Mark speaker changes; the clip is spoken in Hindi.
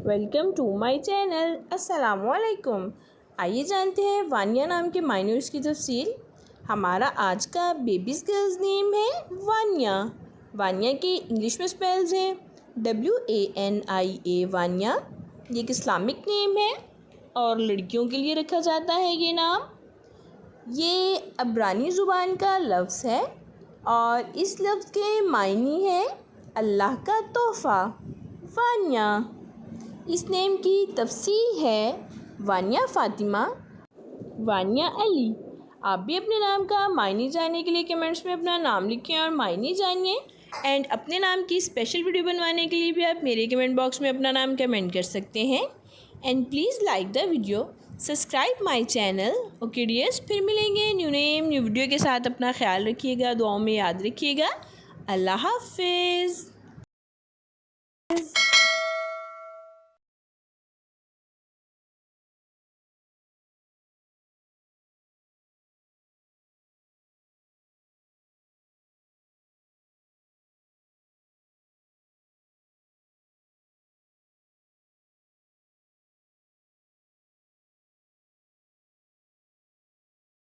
Speaker 1: Welcome to my channel. अस्सलामुअलैकुम। आइए जानते हैं वानिया नाम के मायनर्स की तफसील। हमारा आज का बेबीज़ गर्ल्स नेम है वानिया। वानिया के इंग्लिश में स्पेल्स हैं WANIA वानिया। ये एक इस्लामिक नेम है और लड़कियों के लिए रखा जाता है ये नाम। ये अब्रानी ज़ुबान का लफ्ज़ है और इस लफ्ज़ के मायने हैं अल्लाह का तोहफ़ा। वानिया इस नेम की तफसील है वानिया फ़ातिमा, वानिया अली। आप भी अपने नाम का मायने जानने के लिए कमेंट्स में अपना नाम लिखें और मायने जानिए। एंड अपने नाम की स्पेशल वीडियो बनवाने के लिए भी आप मेरे कमेंट बॉक्स में अपना नाम कमेंट कर सकते हैं। And please like the video, subscribe my channel. Okay dears, फिर मिलेंगे न्यू नेम न्यू वीडियो के साथ। अपना ख्याल रखिएगा, दुआओं में याद रखिएगा। अल्लाह हाफिज़।